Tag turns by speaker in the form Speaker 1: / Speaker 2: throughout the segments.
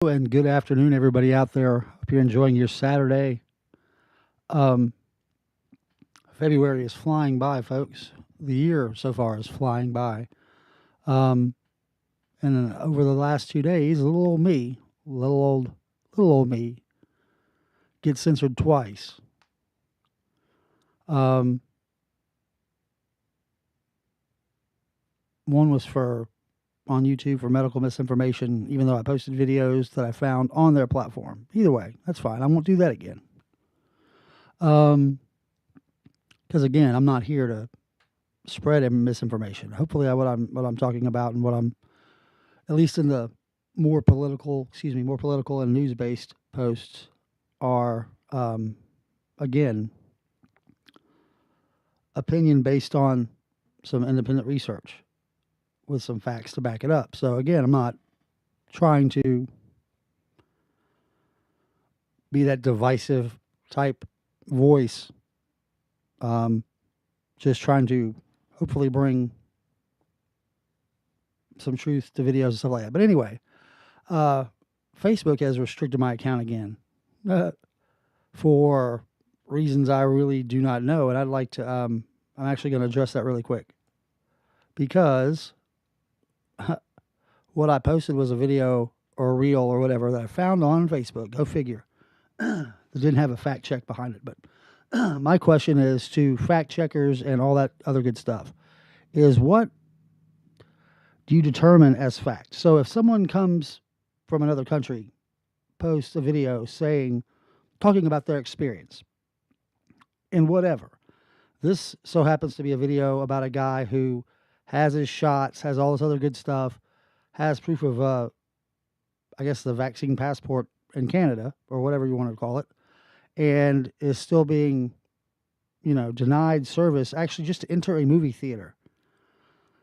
Speaker 1: And good afternoon, everybody out there. Hope you're enjoying your Saturday. Um, February is flying by, folks. The year so far is flying by. Um, and over the last 2 days, little old me, gets censored twice. Um, One was for on YouTube for medical misinformation, even though I posted videos that I found on their platform. Either way, that's fine. I won't do that again. Because again, I'm not here to spread misinformation. Hopefully, what I'm talking about and what I'm at least in the more political and news based posts are again opinion based on some independent research with some facts to back it up. So again, I'm not trying to be that divisive type voice. Just trying to hopefully bring some truth to videos and stuff like that. But anyway, uh, Facebook has restricted my account again for reasons I really do not know, and I'd like to. I'm actually going to address that really quick because what I posted was a video or a reel or whatever that I found on Facebook. Go figure. That didn't have a fact check behind it, but my question is to fact checkers and all that other good stuff: is what do you determine as fact? So if someone comes from another country, posts a video talking about their experience in whatever. This so happens to be a video about a guy who has his shots, has all this other good stuff, has proof of, I guess, the vaccine passport in Canada or whatever you want to call it, and is still being, denied service actually just to enter a movie theater.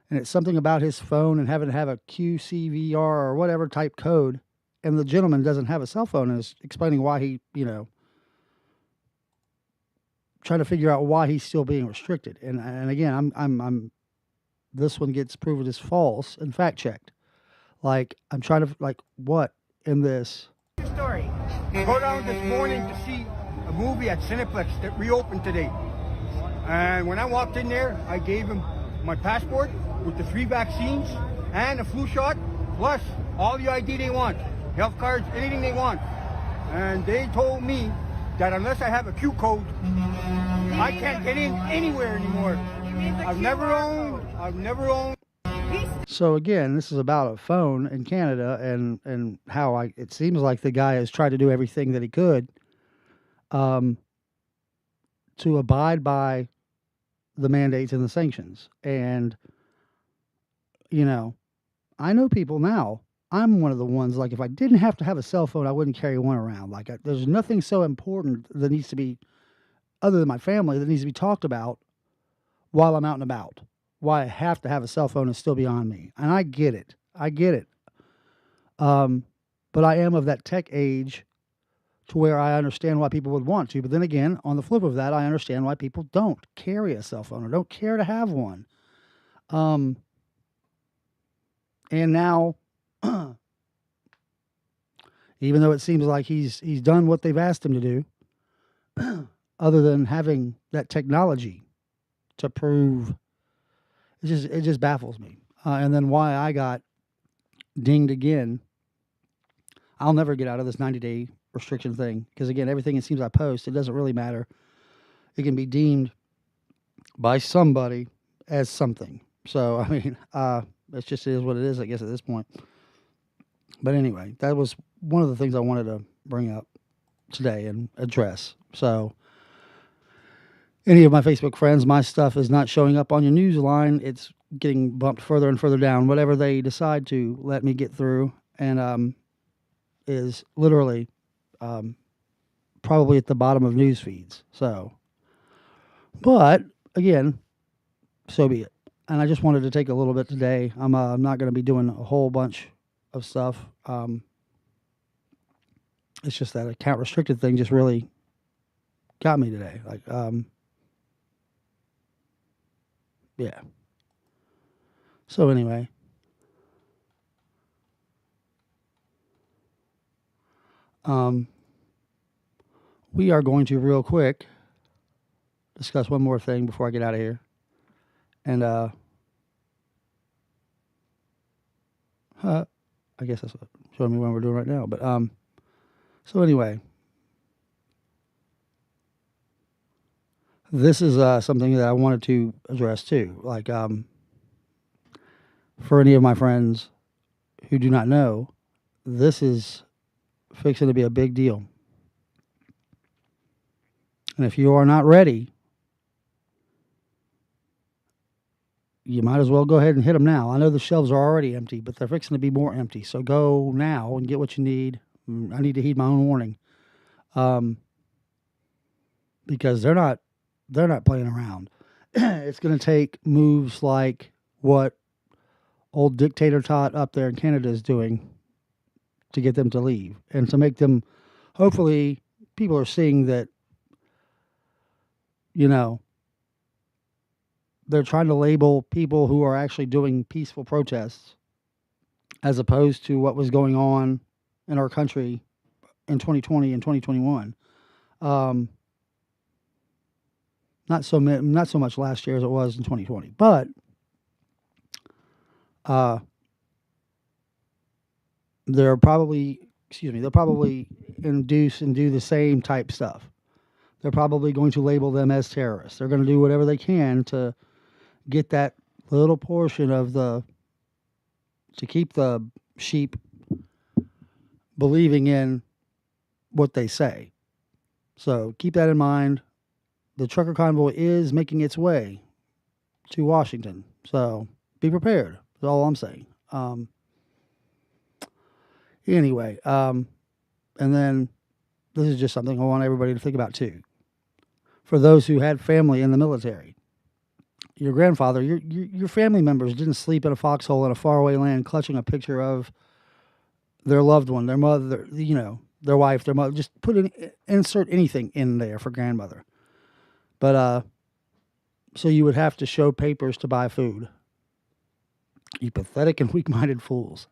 Speaker 1: And it's something about his phone and having to have a QCVR or whatever type code. And the gentleman doesn't have a cell phone and is explaining why he, trying to figure out why he's still being restricted. And again, I'm this one gets proven as false and fact checked. Like I'm trying to what in this
Speaker 2: Story. Go down this morning to see a movie at Cineplex that reopened today. And when I walked in there, I gave him my passport with the 3 vaccines and a flu shot, plus all the ID they want, health cards, anything they want. And they told me that unless I have a Q code, I can't get in anywhere anymore. I've never owned.
Speaker 1: So again, this is about a phone in Canada and how it seems like the guy has tried to do everything that he could to abide by the mandates and the sanctions. And I know people now. I'm one of the ones, like, if I didn't have to have a cell phone, I wouldn't carry one around. Like, there's nothing so important that needs to be, other than my family, that needs to be talked about while I'm out and about. Why I have to have a cell phone is still beyond me. And I get it. But I am of that tech age to where I understand why people would want to. But then again, on the flip of that, I understand why people don't carry a cell phone or don't care to have one. And now, even though it seems like he's done what they've asked him to do, other than having that technology to prove, it just baffles me. And then why I got dinged again. I'll never get out of this 90-day restriction thing because again, everything it seems I post, it doesn't really matter. It can be deemed by somebody as something. So I mean, it just is what it is, I guess, at this point. But anyway, that was one of the things I wanted to bring up today and address. So, any of my Facebook friends, my stuff is not showing up on your news line. It's getting bumped further and further down. Whatever they decide to let me get through, and is literally probably at the bottom of news feeds. So, but again, so be it. And I just wanted to take a little bit today. I'm not going to be doing a whole bunch of stuff. It's just that account restricted thing just really got me today. Like, yeah. So anyway, We are going to real quick discuss one more thing before I get out of here. And I guess that's showing me what we're doing right now. But so anyway, this is something that I wanted to address too. Like for any of my friends who do not know, this is fixing to be a big deal. And if you are not ready, you might as well go ahead and hit them now. I know the shelves are already empty, but they're fixing to be more empty. So go now and get what you need. I need to heed my own warning, because they're not playing around. It's going to take moves like what old dictator Tot up there in Canada is doing to get them to leave and to make them. Hopefully, people are seeing that. You know, they're trying to label people who are actually doing peaceful protests as opposed to what was going on in our country in 2020 and 2021. Not so much last year as it was in 2020, but they'll probably induce and do the same type stuff. They're probably going to label them as terrorists. They're going to do whatever they can to get that little portion of to keep the sheep believing in what they say. So keep that in mind. The trucker convoy is making its way to Washington. So be prepared. That's all I'm saying. Anyway, and then this is just something I want everybody to think about too. For those who had family in the military, your grandfather, your family members didn't sleep in a foxhole in a faraway land clutching a picture of their loved one, their mother, their wife, their mother. Just insert anything in there for grandmother. But so you would have to show papers to buy food. You pathetic and weak-minded fools.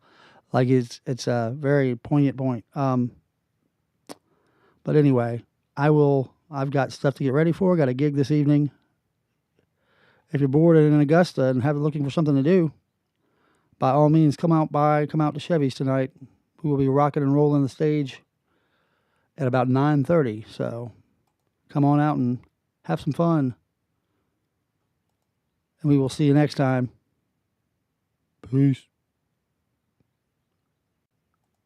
Speaker 1: Like it's a very poignant point. But anyway, I've got stuff to get ready for. Got a gig this evening. If you're bored in Augusta and looking for something to do, by all means, come out to Chevy's tonight. We will be rocking and rolling the stage at about 9:30. So come on out and have some fun. And we will see you next time. Peace.